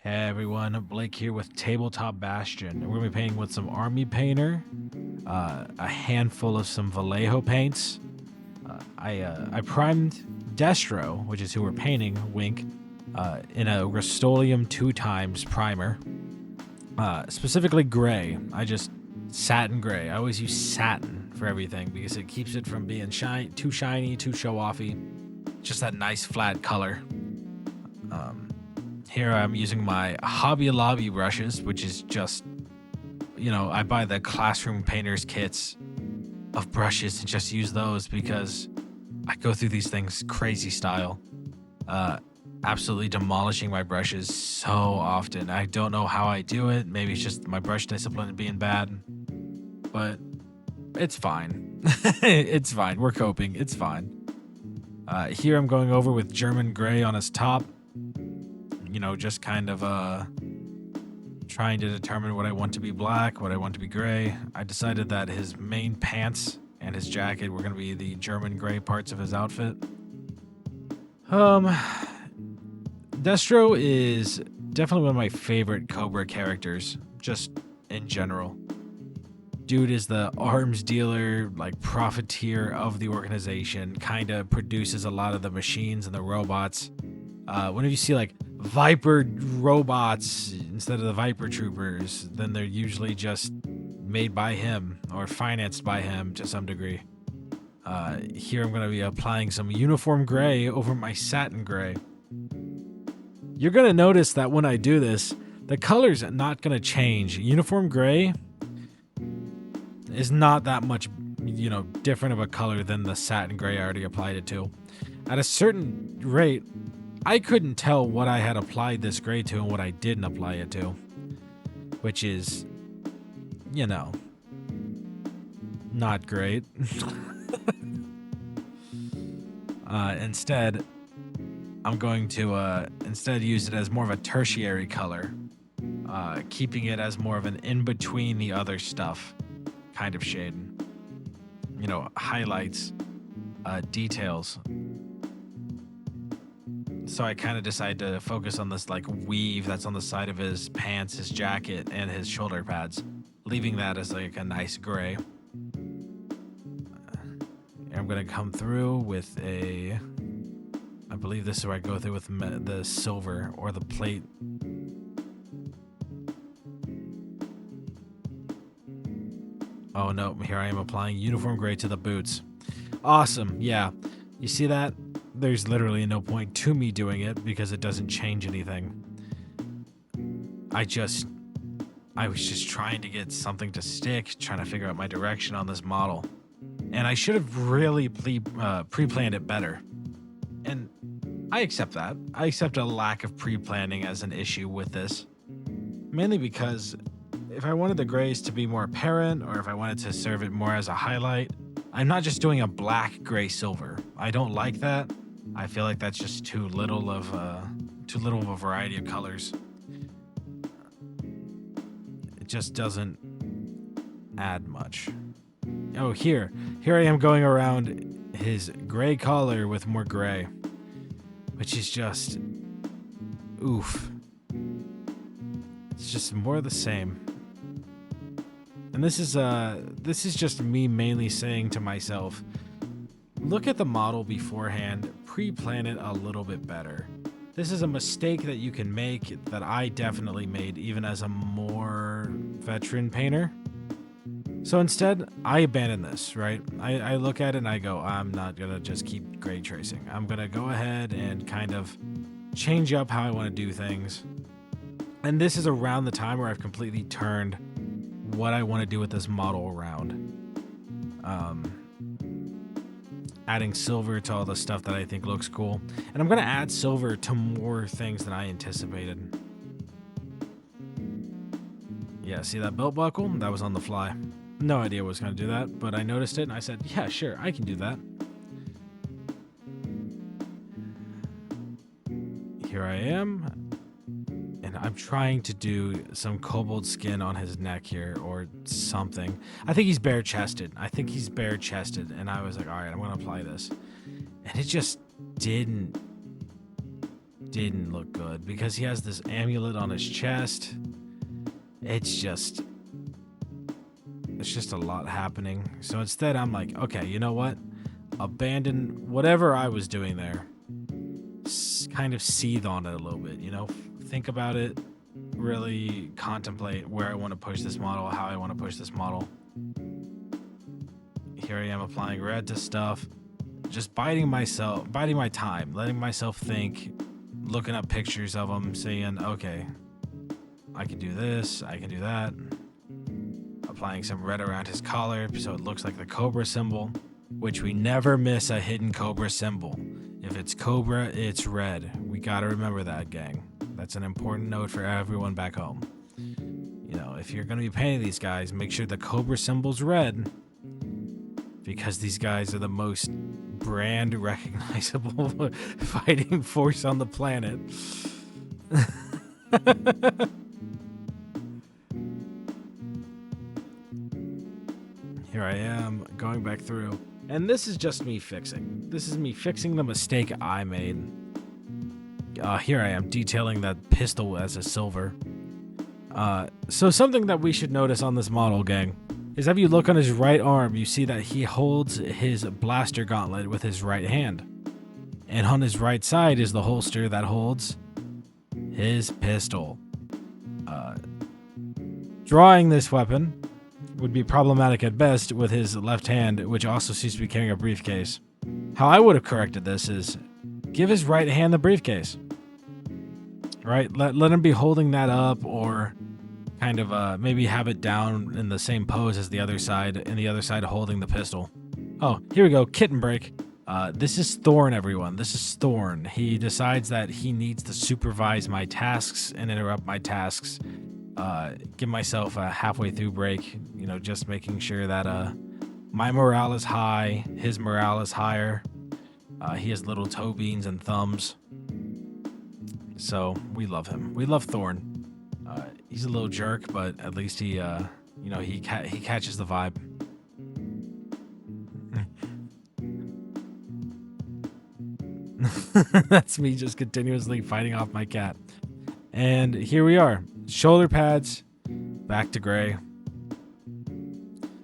Hey everyone, Blake here with Tabletop Bastion. We're gonna be painting with some Army Painter, a handful of some Vallejo paints. I primed Destro, which is who we're painting, wink, in a Rust-Oleum 2x primer. Specifically gray. I just satin gray. I always use satin for everything because it keeps it from being too shiny, too show-offy. Just that nice flat color. Here I'm using my Hobby Lobby brushes, which is just, I buy the classroom painters kits of brushes and just use those because I go through these things crazy style. Absolutely demolishing my brushes so often. I don't know how I do it. Maybe it's just my brush discipline being bad, but it's fine. It's fine. We're coping. It's fine. Here I'm going over with German gray on his top. Just kind of trying to determine what I want to be black, what I want to be gray. I decided that his main pants and his jacket were going to be the German gray parts of his outfit. Destro is definitely one of my favorite Cobra characters, just in general. Dude is the arms dealer, like profiteer of the organization, kind of produces a lot of the machines and the robots. Whenever you see like Viper robots instead of the Viper troopers, then they're usually just made by him or financed by him to some degree. Here I'm going to be applying some uniform gray over my satin gray. You're going to notice that when I do this, the color's not going to change. Uniform gray is not that much, different of a color than the satin gray I already applied it to. At a certain rate, I couldn't tell what I had applied this gray to and what I didn't apply it to, which is, not great. Instead, I'm going to instead use it as more of a tertiary color, keeping it as more of an in-between the other stuff kind of shade. Highlights, details. So I kind of decided to focus on this like weave that's on the side of his pants, his jacket, and his shoulder pads, leaving that as like a nice gray. I'm going to come through with I believe this is where I go through with the silver or the plate. Oh no, here I am applying uniform gray to the boots. Awesome, yeah. You see that? There's literally no point to me doing it because it doesn't change anything. I was just trying to get something to stick, trying to figure out my direction on this model. And I should have really pre-planned it better. And I accept that. I accept a lack of pre-planning as an issue with this. Mainly because if I wanted the grays to be more apparent or if I wanted to serve it more as a highlight, I'm not just doing a black, gray, silver. I don't like that. I feel like that's just too little of a variety of colors. It just doesn't add much. Oh, here I am going around his gray collar with more gray, which is just oof. It's just more of the same. And this is just me mainly saying to myself, look at the model beforehand, pre-plan it a little bit better. This is a mistake that you can make that I definitely made even as a more veteran painter. So instead, I abandon this, right? I look at it and I go, I'm not going to just keep gray tracing. I'm going to go ahead and kind of change up how I want to do things. And this is around the time where I've completely turned what I want to do with this model around. Adding silver to all the stuff that I think looks cool. And I'm going to add silver to more things than I anticipated. Yeah, see that belt buckle? That was on the fly. No idea what was going to do that, but I noticed it and I said, yeah, sure, I can do that. Here I am. And I'm trying to do some cobalt skin on his neck here or something. I think he's bare-chested. And I was like, all right, I'm going to apply this. And it just didn't didn't look good because he has this amulet on his chest. It's just a lot happening. So instead, I'm like, okay, you know what? Abandon whatever I was doing there. Kind of seethe on it a little bit, think about it, really contemplate where I want to push this model, how I want to push this model. Here I am applying red to stuff, just biding my time, letting myself think, looking up pictures of them, saying, okay, I can do this, I can do that. Applying some red around his collar so it looks like the Cobra symbol, which we never miss a hidden Cobra symbol. If it's Cobra, it's red. We gotta remember that, gang. That's an important note for everyone back home. If you're gonna be painting these guys, make sure the Cobra symbol's red, because these guys are the most brand recognizable fighting force on the planet. Here I am going back through. And this is just me fixing. This is me fixing the mistake I made. Here I am detailing that pistol as a silver. So something that we should notice on this model, gang, is if you look on his right arm, you see that he holds his blaster gauntlet with his right hand. And on his right side is the holster that holds his pistol. Drawing this weapon would be problematic at best with his left hand, which also seems to be carrying a briefcase. How I would have corrected this is give his right hand the briefcase. Right? Let him be holding that up, or kind of maybe have it down in the same pose as the other side, and the other side holding the pistol. Oh, here we go. Kitten break. This is Thorn, everyone. This is Thorn. He decides that he needs to supervise my tasks and interrupt my tasks. Give myself a halfway through break, just making sure that my morale is high, his morale is higher. He has little toe beans and thumbs. So we love him. We love Thorn. He's a little jerk, but at least he catches the vibe. That's me just continuously fighting off my cat. And here we are. Shoulder pads, back to gray.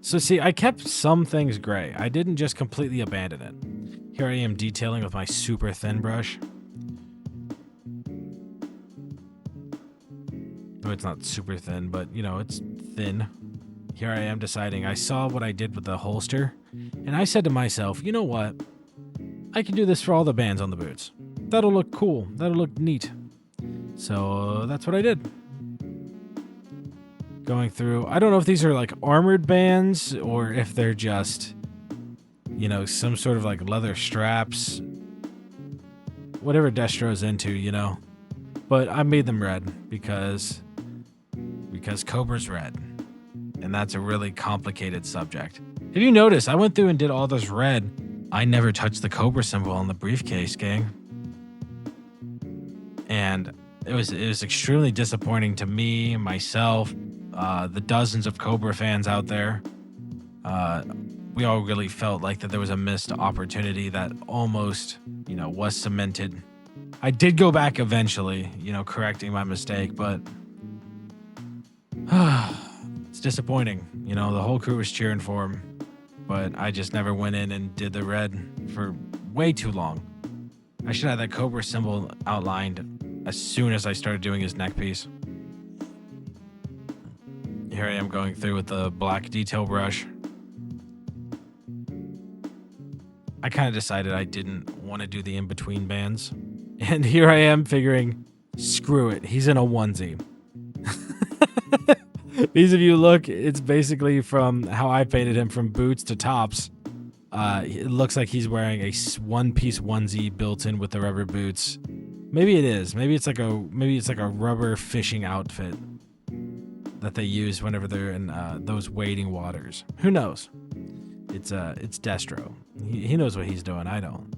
So see, I kept some things gray. I didn't just completely abandon it. Here I am detailing with my super thin brush. No, it's not super thin, but it's thin. Here I am deciding. I saw what I did with the holster, and I said to myself, you know what? I can do this for all the bands on the boots. That'll look cool. That'll look neat. So that's what I did. Going through, I don't know if these are like armored bands or if they're just, some sort of like leather straps. Whatever Destro's into, But I made them red because Cobra's red. And that's a really complicated subject. If you notice, I went through and did all this red. I never touched the Cobra symbol on the briefcase, gang. And it was extremely disappointing to me, myself, the dozens of Cobra fans out there. We all really felt like that there was a missed opportunity that almost, was cemented. I did go back eventually, correcting my mistake, but it's disappointing. The whole crew was cheering for him, but I just never went in and did the red for way too long. I should have that Cobra symbol outlined as soon as I started doing his neck piece. Here I am going through with the black detail brush. I kind of decided I didn't want to do the in-between bands. And here I am figuring, screw it, he's in a onesie. These of you look, it's basically from how I painted him from boots to tops. It looks like he's wearing a one-piece onesie built in with the rubber boots. Maybe it is. Maybe it's like a rubber fishing outfit that they use whenever they're in those wading waters. Who knows? It's Destro. He knows what he's doing. I don't.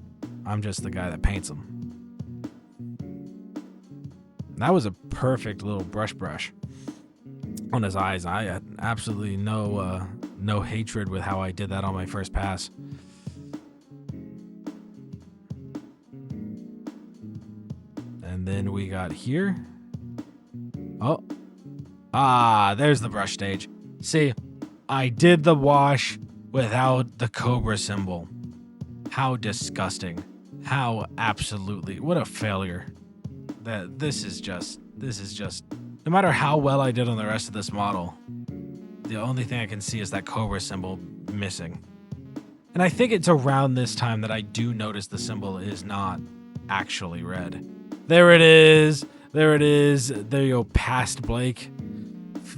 I'm just the guy that paints them. That was a perfect little brush on his eyes. I had absolutely no hatred with how I did that on my first pass. And And then we got here. Oh. There's the brush stage. See, I did the wash without the Cobra symbol. How disgusting. How absolutely, what a failure. This is just, no matter how well I did on the rest of this model, the only thing I can see is that Cobra symbol missing. And I think it's around this time that I do notice the symbol is not actually red. There it is. There it is. There you go, past Blake.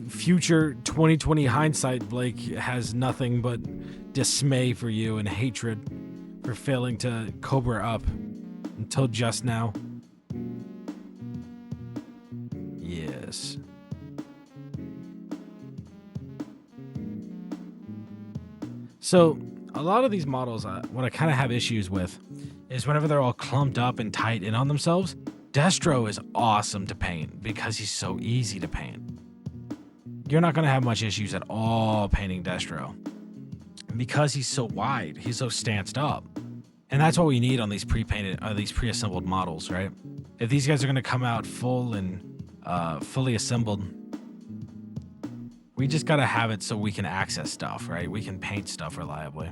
Future 2020 hindsight Blake has nothing but dismay for you and hatred for failing to Cobra up until just now. Yes. So a lot of these models, what I kind of have issues with is whenever they're all clumped up and tight in on themselves. Destro is awesome to paint because he's so easy to paint. You're not going to have much issues at all painting Destro because he's so wide, he's so stanced up. And that's what we need on these pre-painted, these pre-assembled models, right? If these guys are going to come out full and fully assembled, we just got to have it so we can access stuff, right? We can paint stuff reliably.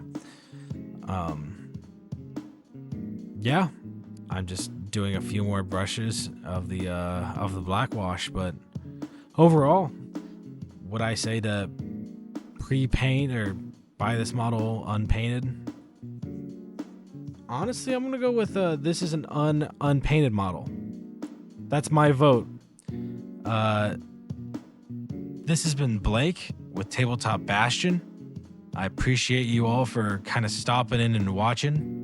Yeah, I'm just doing a few more brushes of the black wash, but overall, would I say to pre-paint or buy this model unpainted? Honestly, I'm gonna go with this is an unpainted model. That's my vote. This has been Blake with Tabletop Bastion. I appreciate you all for kind of stopping in and watching.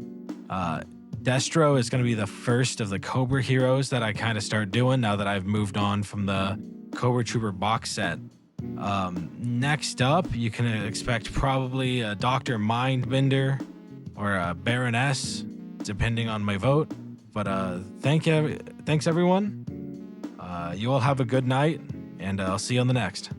Destro is going to be the first of the Cobra heroes that I kind of start doing now that I've moved on from the Cobra Trooper box set. Next up, you can expect probably a Dr. Mindbender or a Baroness, depending on my vote. But thanks everyone. You all have a good night, and I'll see you on the next.